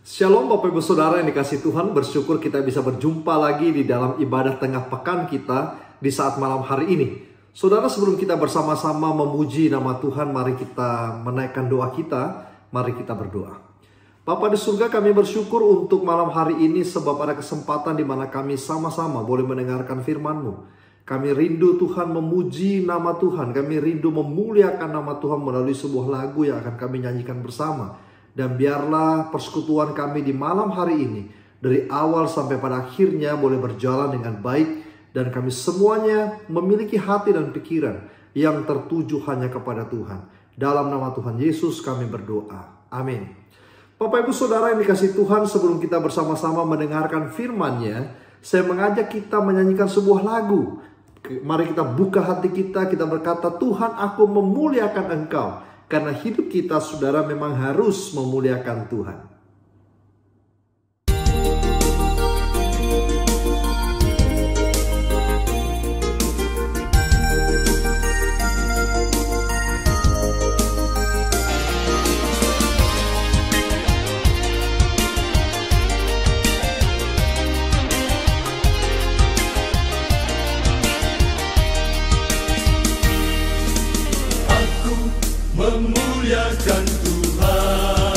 Shalom Bapak Ibu Saudara yang dikasihi Tuhan, bersyukur kita bisa berjumpa lagi di dalam ibadah tengah pekan kita di saat malam hari ini. Saudara, sebelum kita bersama-sama memuji nama Tuhan, mari kita menaikkan doa kita, mari kita berdoa. Bapa di surga, kami bersyukur untuk malam hari ini sebab ada kesempatan di mana kami sama-sama boleh mendengarkan firman-Mu. Kami rindu Tuhan memuji nama Tuhan, kami rindu memuliakan nama Tuhan melalui sebuah lagu yang akan kami nyanyikan bersama. Dan biarlah persekutuan kami di malam hari ini dari awal sampai pada akhirnya boleh berjalan dengan baik. Dan kami semuanya memiliki hati dan pikiran yang tertuju hanya kepada Tuhan. Dalam nama Tuhan Yesus kami berdoa. Amin. Bapak Ibu Saudara yang dikasihi Tuhan, sebelum kita bersama-sama mendengarkan firman-Nya, saya mengajak kita menyanyikan sebuah lagu. Mari kita buka hati kita berkata, Tuhan, aku memuliakan Engkau. Karena hidup kita, saudara, memang harus memuliakan Tuhan. Memuliakan Tuhan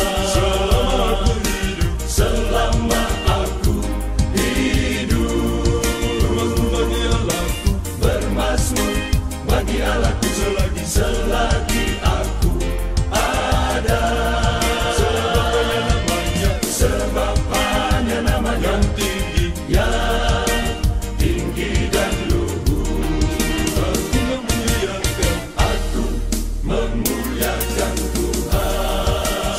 selama aku hidup. Bermazmur bagi Allahku selagi aku ada. Sebab hanya namanya yang tinggi dan luhur. Aku memuliakan Tuhan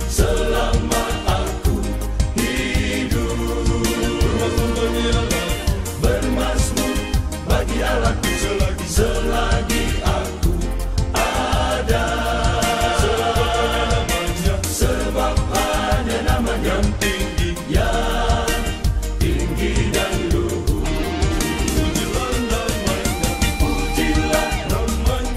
selama aku hidup. Bermazmur bagi Allahku selagi aku ada. Sebab hanya namanya yang tinggi dan luhur. Pujilah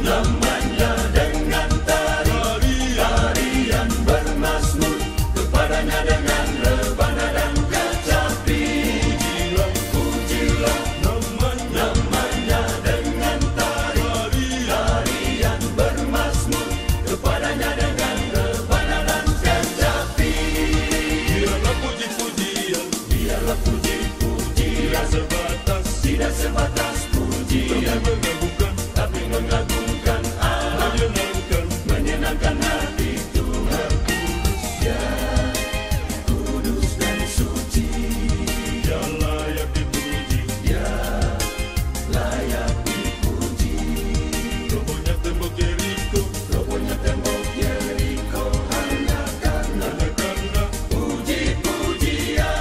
namanya dengan tarian bermazmur, kepadanya dengan rebana dan kecapi. Pujilah namanya dengan tarian bermazmur, kepadanya dengan rebana dan kecapi. Biarlah puji-pujian tidak sebatas pujian, tapi mengagumkan Allah, menyenangkan hati Tuhan. Ya, kudus dan suci, ya layak dipuji, ya layak dipuji. Robohnya tembok Yeriko hanya karena puji-pujian.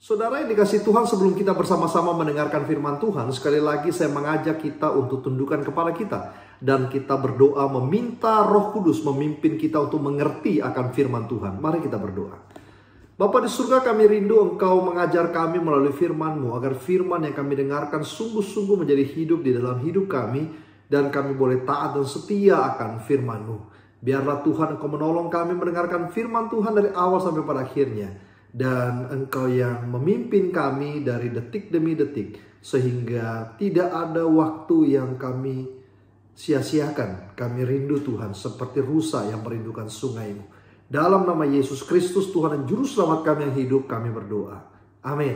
Saudara yang dikasihi Tuhan, sebelum kita bersama-sama mendengarkan firman Tuhan, sekali lagi saya mengajak kita untuk tundukkan kepala kita. Dan kita berdoa meminta Roh Kudus memimpin kita untuk mengerti akan firman Tuhan. Mari kita berdoa. Bapa di surga, kami rindu Engkau mengajar kami melalui firman-Mu, agar firman yang kami dengarkan sungguh-sungguh menjadi hidup di dalam hidup kami. Dan kami boleh taat dan setia akan firman-Mu. Biarlah Tuhan Engkau menolong kami mendengarkan firman Tuhan dari awal sampai pada akhirnya. Dan Engkau yang memimpin kami dari detik demi detik, sehingga tidak ada waktu yang kami sia-siakan. Kami rindu Tuhan seperti rusa yang merindukan sungai-Mu. Dalam nama Yesus Kristus, Tuhan dan Juru Selamat kami yang hidup, kami berdoa. Amin.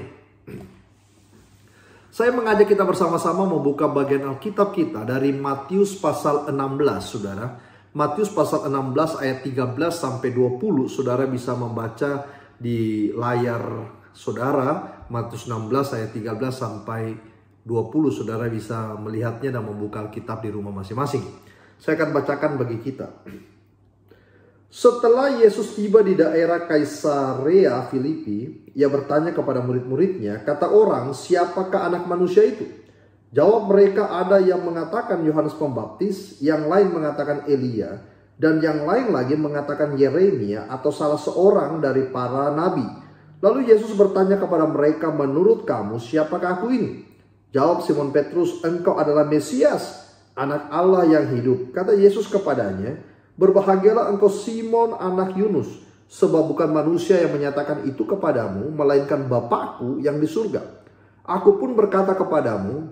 Saya mengajak kita bersama-sama membuka bagian Alkitab kita dari Matius pasal 16, saudara. Matius pasal 16 ayat 13 sampai 20, saudara bisa membaca di layar saudara. Matius 16 ayat 13 sampai 20, saudara bisa melihatnya dan membuka Alkitab di rumah masing-masing. Saya akan bacakan bagi kita. Setelah Yesus tiba di daerah Kaisarea Filipi, ia bertanya kepada murid-muridnya, kata orang, siapakah anak manusia itu? Jawab mereka, ada yang mengatakan Yohanes Pembaptis, yang lain mengatakan Elia, dan yang lain lagi mengatakan Yeremia atau salah seorang dari para nabi. Lalu Yesus bertanya kepada mereka, menurut kamu siapakah aku ini? Jawab Simon Petrus, "Engkau adalah Mesias, anak Allah yang hidup." Kata Yesus kepadanya, "Berbahagialah engkau Simon anak Yunus, sebab bukan manusia yang menyatakan itu kepadamu, melainkan Bapa-Ku yang di surga. Aku pun berkata kepadamu,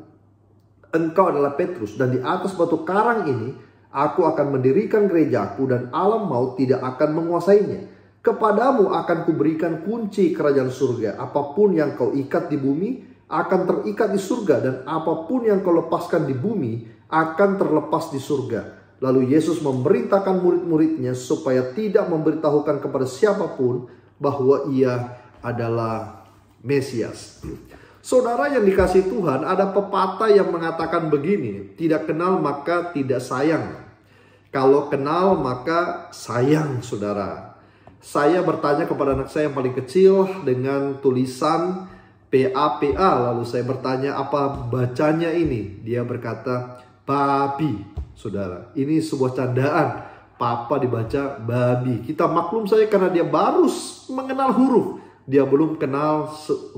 engkau adalah Petrus, dan di atas batu karang ini aku akan mendirikan gerejaku, dan alam maut tidak akan menguasainya. Kepadamu akan kuberikan kunci kerajaan surga. Apapun yang kau ikat di bumi akan terikat di surga, dan apapun yang kau lepaskan di bumi akan terlepas di surga." Lalu Yesus memerintahkan murid-muridnya supaya tidak memberitahukan kepada siapapun bahwa ia adalah Mesias. Saudara yang dikasihi Tuhan, ada pepatah yang mengatakan begini, tidak kenal maka tidak sayang. Kalau kenal maka sayang, saudara. Saya bertanya kepada anak saya yang paling kecil dengan tulisan PAPA. Lalu saya bertanya, apa bacanya ini? Dia berkata, babi. Saudara, ini sebuah candaan. Papa dibaca babi. Kita maklum saja karena dia baru mengenal huruf. Dia belum kenal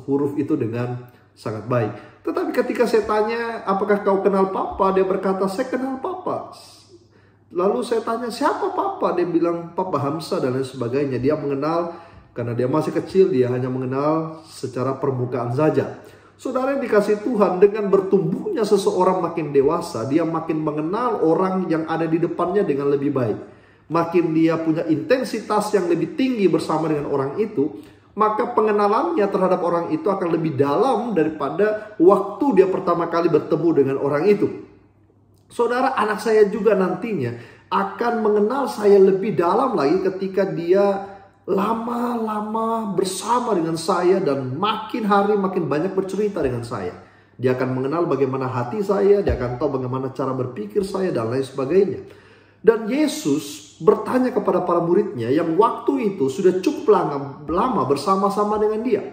huruf itu dengan sangat baik. Tetapi ketika saya tanya, apakah kau kenal Papa? Dia berkata, saya kenal Papa. Lalu saya tanya, siapa Papa? Dia bilang, Papa Hamsa dan lain sebagainya. Dia mengenal, karena dia masih kecil, dia hanya mengenal secara permukaan saja. Saudara yang dikasihi Tuhan, dengan bertumbuhnya seseorang makin dewasa, dia makin mengenal orang yang ada di depannya dengan lebih baik. Makin dia punya intensitas yang lebih tinggi bersama dengan orang itu, maka pengenalannya terhadap orang itu akan lebih dalam daripada waktu dia pertama kali bertemu dengan orang itu. Saudara, anak saya juga nantinya akan mengenal saya lebih dalam lagi ketika dia lama-lama bersama dengan saya dan makin hari makin banyak bercerita dengan saya. Dia akan mengenal bagaimana hati saya, dia akan tahu bagaimana cara berpikir saya dan lain sebagainya. Dan Yesus bertanya kepada para muridnya yang waktu itu sudah cukup lama bersama-sama dengan dia.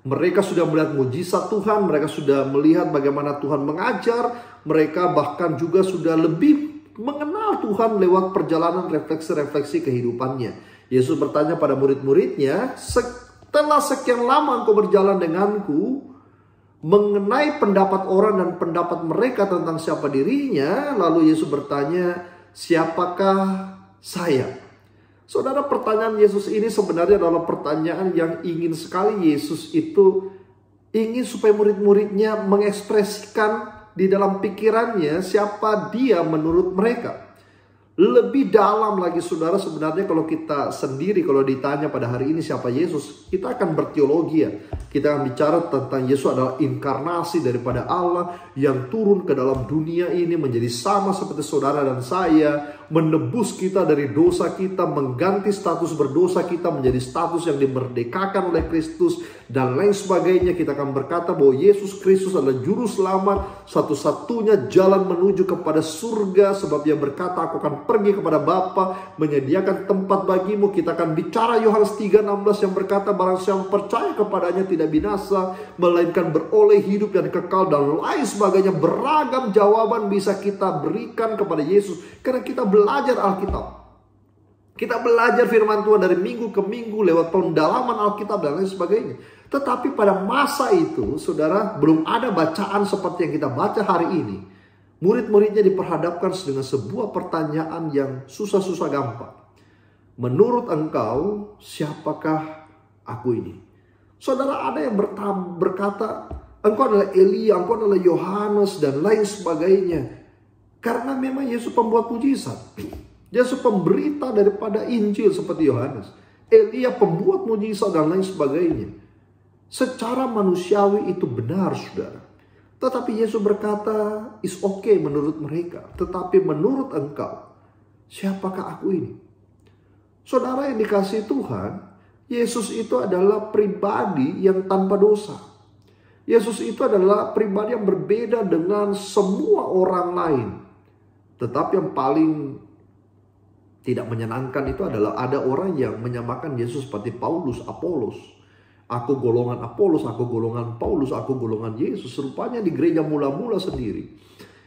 Mereka sudah melihat mujizat Tuhan, mereka sudah melihat bagaimana Tuhan mengajar, mereka bahkan juga sudah lebih mengenal Tuhan lewat perjalanan refleksi-refleksi kehidupannya. Yesus bertanya pada murid-muridnya, setelah sekian lama engkau berjalan denganku, mengenai pendapat orang dan pendapat mereka tentang siapa dirinya, lalu Yesus bertanya, siapakah saya? Saudara, pertanyaan Yesus ini sebenarnya adalah pertanyaan yang ingin sekali Yesus itu ingin supaya murid-muridnya mengekspresikan di dalam pikirannya siapa dia menurut mereka. Lebih dalam lagi saudara, sebenarnya kalau kita sendiri, kalau ditanya pada hari ini siapa Yesus, kita akan berteologi ya. Kita akan bicara tentang Yesus adalah inkarnasi daripada Allah yang turun ke dalam dunia ini menjadi sama seperti saudara dan saya, menebus kita dari dosa kita, mengganti status berdosa kita menjadi status yang dimerdekakan oleh Kristus dan lain sebagainya. Kita akan berkata bahwa Yesus Kristus adalah juru selamat, satu-satunya jalan menuju kepada surga, sebab Dia berkata, aku akan pergi kepada Bapa menyediakan tempat bagimu. Kita akan bicara Yohanes 3:16 yang berkata, barang siapa percaya kepadanya tidak binasa melainkan beroleh hidup dan kekal, dan lain sebagainya. Beragam jawaban bisa kita berikan kepada Yesus karena kita belajar Alkitab. Kita belajar firman Tuhan dari minggu ke minggu lewat pendalaman Alkitab dan lain sebagainya. Tetapi pada masa itu, saudara, belum ada bacaan seperti yang kita baca hari ini. Murid-muridnya diperhadapkan dengan sebuah pertanyaan yang susah-susah gampang. Menurut engkau, siapakah aku ini? Saudara, ada yang berkata, engkau adalah Elia, engkau adalah Yohanes, dan lain sebagainya. Karena memang Yesus pembuat mujizat. Yesus pemberita daripada Injil seperti Yohanes. Elia pembuat mujizat dan lain sebagainya. Secara manusiawi itu benar, saudara. Tetapi Yesus berkata, is okay menurut mereka. Tetapi menurut engkau, siapakah aku ini? Saudara yang dikasihi Tuhan, Yesus itu adalah pribadi yang tanpa dosa. Yesus itu adalah pribadi yang berbeda dengan semua orang lain. Tetapi yang paling tidak menyenangkan itu adalah ada orang yang menyamakan Yesus seperti Paulus, Apolos. Aku golongan Apolos, aku golongan Paulus, aku golongan Yesus. Rupanya di gereja mula-mula sendiri,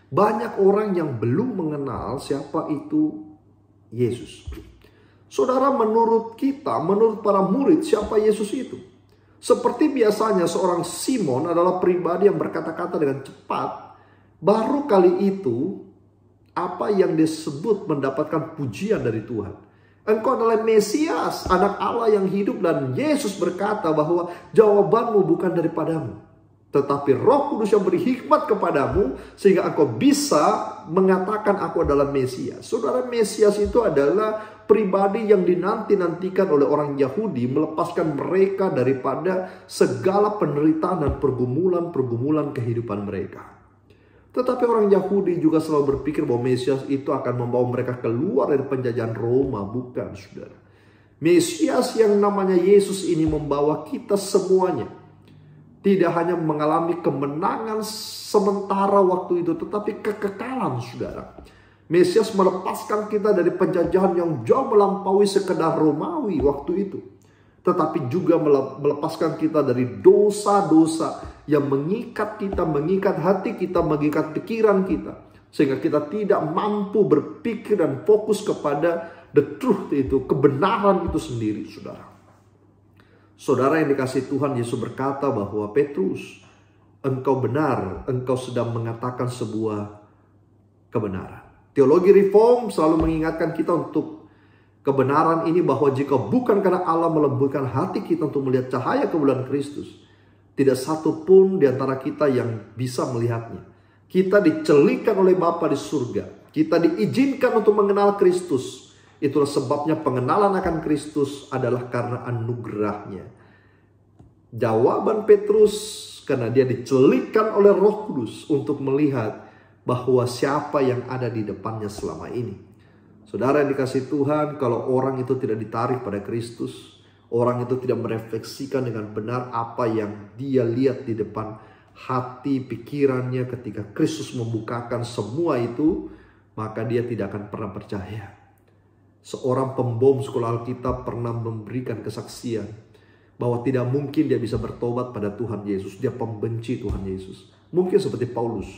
banyak orang yang belum mengenal siapa itu Yesus. Saudara, menurut kita, menurut para murid, siapa Yesus itu? Seperti biasanya seorang Simon adalah pribadi yang berkata-kata dengan cepat. Baru kali itu apa yang disebut mendapatkan pujian dari Tuhan. Engkau adalah Mesias, anak Allah yang hidup, dan Yesus berkata bahwa jawabanmu bukan daripadamu, tetapi Roh Kudus yang beri hikmat kepadamu sehingga engkau bisa mengatakan aku adalah Mesias. Saudara, Mesias itu adalah pribadi yang dinanti-nantikan oleh orang Yahudi, melepaskan mereka daripada segala penderitaan dan pergumulan-pergumulan kehidupan mereka. Tetapi orang Yahudi juga selalu berpikir bahwa Mesias itu akan membawa mereka keluar dari penjajahan Roma. Bukan, saudara. Mesias yang namanya Yesus ini membawa kita semuanya. Tidak hanya mengalami kemenangan sementara waktu itu, tetapi kekekalan, saudara. Mesias melepaskan kita dari penjajahan yang jauh melampaui sekedar Romawi waktu itu. Tetapi juga melepaskan kita dari dosa-dosa yang mengikat kita, mengikat hati kita, mengikat pikiran kita. Sehingga kita tidak mampu berpikir dan fokus kepada the truth itu, kebenaran itu sendiri, saudara. Saudara yang dikasihi Tuhan, Yesus berkata bahwa Petrus, engkau benar, engkau sedang mengatakan sebuah kebenaran. Teologi reform selalu mengingatkan kita untuk kebenaran ini, bahwa jika bukan karena Allah melembutkan hati kita untuk melihat cahaya kemuliaan Kristus, tidak satu pun di antara kita yang bisa melihatnya. Kita dicelikan oleh Bapa di surga. Kita diizinkan untuk mengenal Kristus. Itulah sebabnya pengenalan akan Kristus adalah karena anugerahnya. Jawaban Petrus, karena dia dicelikan oleh Roh Kudus untuk melihat bahwa siapa yang ada di depannya selama ini. Saudara yang dikasihi Tuhan, kalau orang itu tidak ditarik pada Kristus, orang itu tidak merefleksikan dengan benar apa yang dia lihat di depan hati, pikirannya ketika Kristus membukakan semua itu, maka dia tidak akan pernah percaya. Seorang pembom sekolah Alkitab pernah memberikan kesaksian bahwa tidak mungkin dia bisa bertobat pada Tuhan Yesus. Dia pembenci Tuhan Yesus. Mungkin seperti Paulus,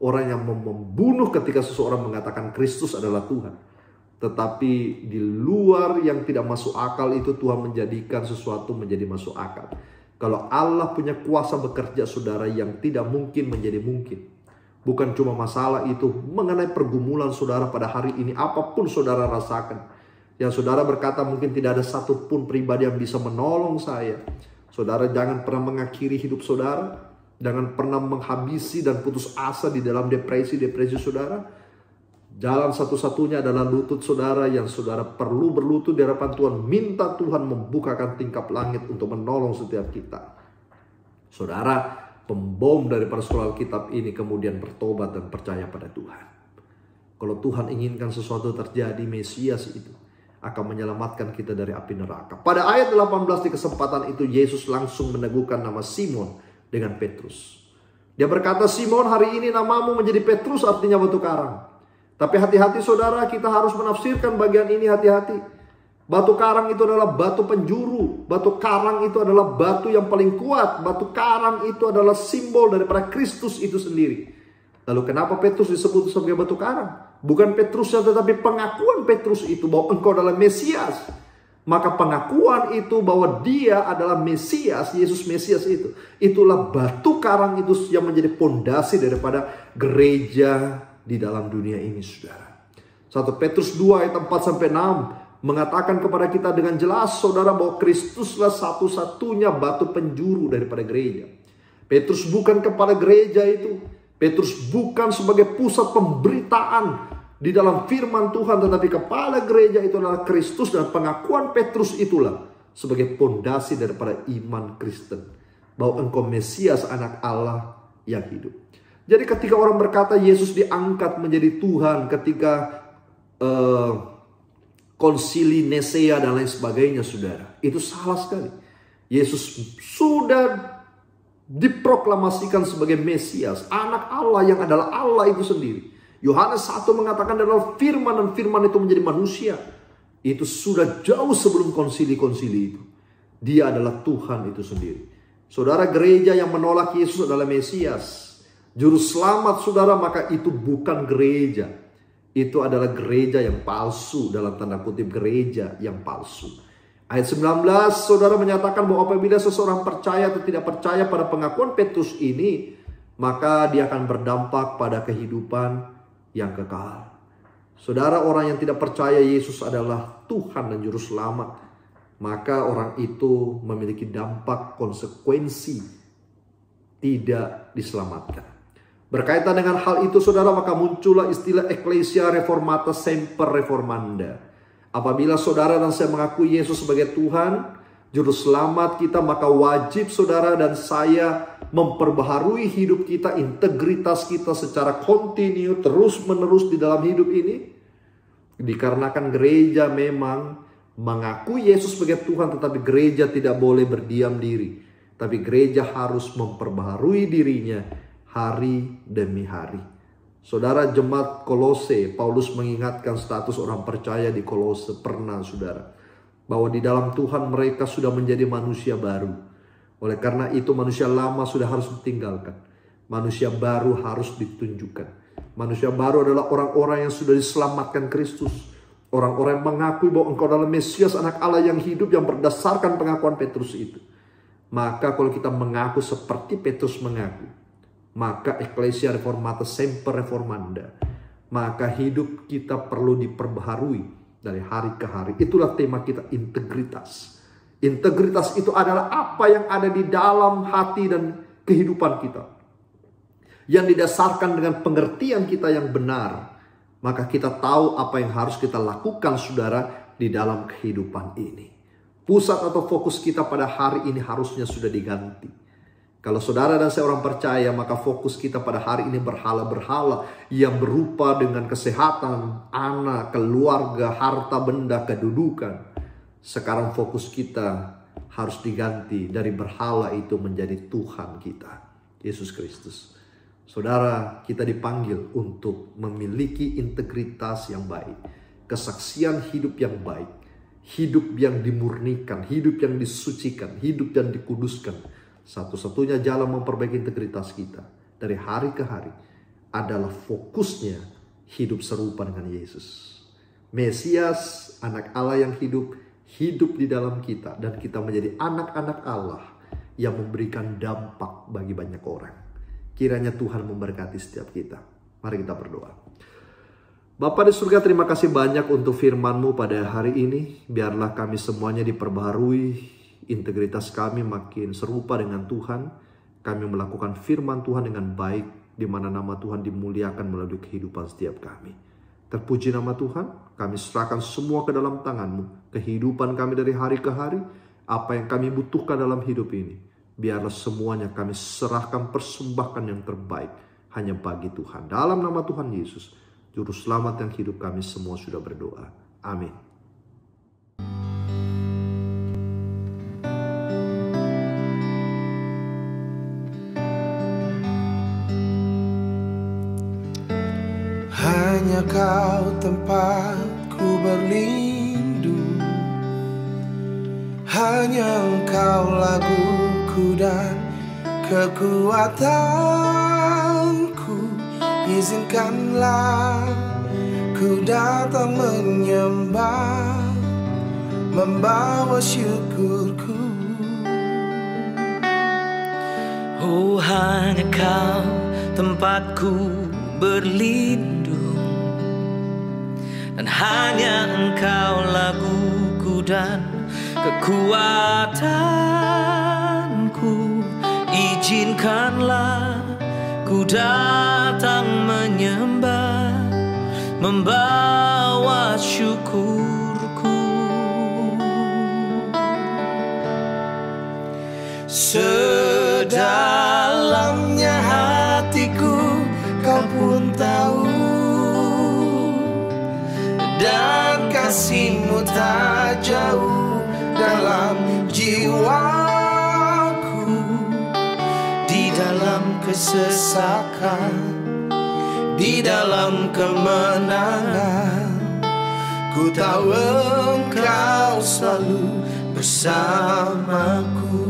orang yang membunuh ketika seseorang mengatakan Kristus adalah Tuhan. Tetapi di luar yang tidak masuk akal itu Tuhan menjadikan sesuatu menjadi masuk akal. Kalau Allah punya kuasa bekerja, saudara, yang tidak mungkin menjadi mungkin. Bukan cuma masalah itu mengenai pergumulan saudara pada hari ini, apapun saudara rasakan. Yang saudara berkata mungkin tidak ada satupun pribadi yang bisa menolong saya. Saudara jangan pernah mengakhiri hidup saudara. Jangan pernah menghabisi dan putus asa di dalam depresi-depresi saudara. Jalan satu-satunya adalah lutut saudara, yang saudara perlu berlutut di hadapan Tuhan. Minta Tuhan membukakan tingkap langit untuk menolong setiap kita. Saudara, pembom daripada sekolah Alkitab ini kemudian bertobat dan percaya pada Tuhan. Kalau Tuhan inginkan sesuatu terjadi, Mesias itu akan menyelamatkan kita dari api neraka. Pada ayat 18 di kesempatan itu, Yesus langsung meneguhkan nama Simon dengan Petrus. Dia berkata, Simon, hari ini namamu menjadi Petrus, artinya batu karang. Tapi hati-hati saudara, kita harus menafsirkan bagian ini hati-hati. Batu karang itu adalah batu penjuru. Batu karang itu adalah batu yang paling kuat. Batu karang itu adalah simbol daripada Kristus itu sendiri. Lalu kenapa Petrus disebut sebagai batu karang? Bukan Petrusnya, tetapi pengakuan Petrus itu bahwa engkau adalah Mesias. Maka pengakuan itu bahwa dia adalah Mesias, Yesus Mesias itu, itulah batu karang itu yang menjadi pondasi daripada gereja di dalam dunia ini, saudara. 1 Petrus 2 ayat 4-6 mengatakan kepada kita dengan jelas, saudara, bahwa Kristuslah satu-satunya batu penjuru daripada gereja. Petrus bukan kepala gereja itu. Petrus bukan sebagai pusat pemberitaan di dalam firman Tuhan, tetapi kepala gereja itu adalah Kristus, dan pengakuan Petrus itulah sebagai pondasi daripada iman Kristen, bahwa engkau Mesias, anak Allah yang hidup. Jadi ketika orang berkata Yesus diangkat menjadi Tuhan ketika konsili Nisea dan lain sebagainya, saudara, itu salah sekali. Yesus sudah diproklamasikan sebagai Mesias, anak Allah yang adalah Allah itu sendiri. Yohanes 1 mengatakan adalah firman, dan firman itu menjadi manusia. Itu sudah jauh sebelum konsili-konsili itu. Dia adalah Tuhan itu sendiri. Saudara, gereja yang menolak Yesus adalah Mesias, Juru Selamat, saudara, maka itu bukan gereja. Itu adalah gereja yang palsu, dalam tanda kutip gereja yang palsu. Ayat 19, saudara menyatakan bahwa apabila seseorang percaya atau tidak percaya pada pengakuan Petrus ini, maka dia akan berdampak pada kehidupan yang kekal. Saudara, orang yang tidak percaya Yesus adalah Tuhan dan Juru Selamat, maka orang itu memiliki dampak konsekuensi tidak diselamatkan. Berkaitan dengan hal itu, saudara, maka muncullah istilah Ecclesia Reformata Semper Reformanda. Apabila saudara dan saya mengakui Yesus sebagai Tuhan, Juru Selamat kita, maka wajib saudara dan saya memperbaharui hidup kita, integritas kita secara kontinu, terus-menerus di dalam hidup ini. Dikarenakan gereja memang mengakui Yesus sebagai Tuhan, tetapi gereja tidak boleh berdiam diri. Tapi gereja harus memperbaharui dirinya hari demi hari. Saudara, jemaat Kolose, Paulus mengingatkan status orang percaya di Kolose pernah, saudara, bahwa di dalam Tuhan mereka sudah menjadi manusia baru. Oleh karena itu manusia lama sudah harus ditinggalkan. Manusia baru harus ditunjukkan. Manusia baru adalah orang-orang yang sudah diselamatkan Kristus. Orang-orang yang mengakui bahwa engkau adalah Mesias, anak Allah yang hidup, yang berdasarkan pengakuan Petrus itu. Maka kalau kita mengaku seperti Petrus mengaku, maka Ecclesia Reformata Semper Reformanda, maka hidup kita perlu diperbaharui dari hari ke hari. Itulah tema kita, integritas. Integritas itu adalah apa yang ada di dalam hati dan kehidupan kita, yang didasarkan dengan pengertian kita yang benar. Maka kita tahu apa yang harus kita lakukan, saudara, di dalam kehidupan ini. Pusat atau fokus kita pada hari ini harusnya sudah diganti. Kalau saudara dan saya orang percaya, maka fokus kita pada hari ini berhala-berhala yang berupa dengan kesehatan, anak, keluarga, harta benda, kedudukan. Sekarang fokus kita harus diganti dari berhala itu menjadi Tuhan kita, Yesus Kristus. Saudara, kita dipanggil untuk memiliki integritas yang baik, kesaksian hidup yang baik, hidup yang dimurnikan, hidup yang disucikan, hidup yang dikuduskan. Satu-satunya jalan memperbaiki integritas kita dari hari ke hari adalah fokusnya hidup serupa dengan Yesus. Mesias, anak Allah yang hidup di dalam kita, dan kita menjadi anak-anak Allah yang memberikan dampak bagi banyak orang. Kiranya Tuhan memberkati setiap kita. Mari kita berdoa. Bapa di surga, terima kasih banyak untuk firman-Mu pada hari ini. Biarlah kami semuanya diperbaharui, integritas kami makin serupa dengan Tuhan. Kami melakukan firman Tuhan dengan baik, di mana nama Tuhan dimuliakan melalui kehidupan setiap kami. Terpuji nama Tuhan. Kami serahkan semua ke dalam tangan-Mu. Kehidupan kami dari hari ke hari, apa yang kami butuhkan dalam hidup ini, biarlah semuanya kami serahkan, persembahkan yang terbaik hanya bagi Tuhan. Dalam nama Tuhan Yesus, Juru Selamat yang hidup, kami semua sudah berdoa. Amin. Hanya Kau tempatku berlindung, hanya Engkau laguku dan kekuatanku. Izinkanlah ku datang menyembah, membawa syukurku. Oh, hanya Kau tempatku berlindung, dan hanya Engkau laguku dan kekuatanku. Izinkanlah ku datang menyembah, membawa syukurku. Sedalamnya hatiku Kau pun tahu, dan kasih-Mu tak jauh dalam jiwaku. Di dalam kesesakan, di dalam kemenangan, ku tahu Engkau selalu bersamaku.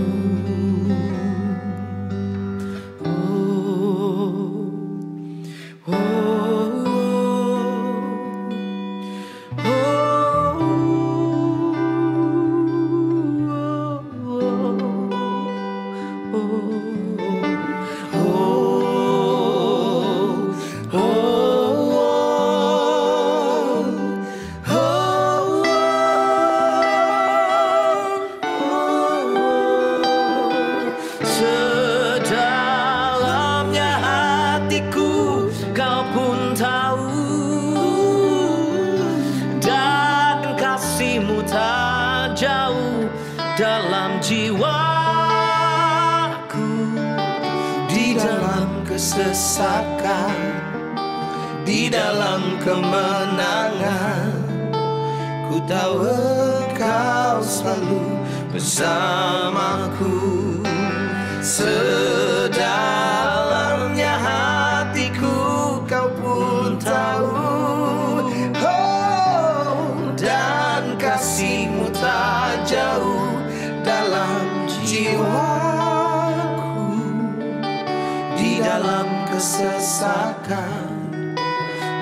kesesakan, di dalam kemenangan. Ku tahu Engkau selalu bersamaku. Sedalamnya hatiku Kau pun tahu, dan kasih-Mu tak jauh dalam jiwaku. Di dalam kesesakan,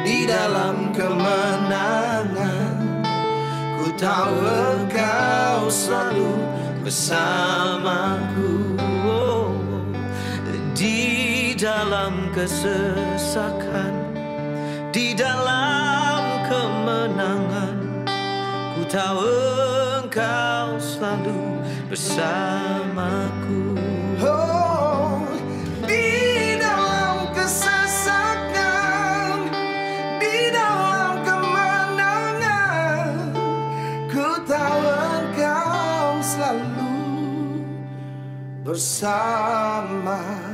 di dalam kemenangan, ku tahu Engkau selalu bersamaku. Di dalam kesesakan, di dalam kemenangan, ku tahu Engkau selalu bersamaku. Oh, di dalam kesesakan, di dalam kemenangan, ku tahu Engkau selalu bersamaku.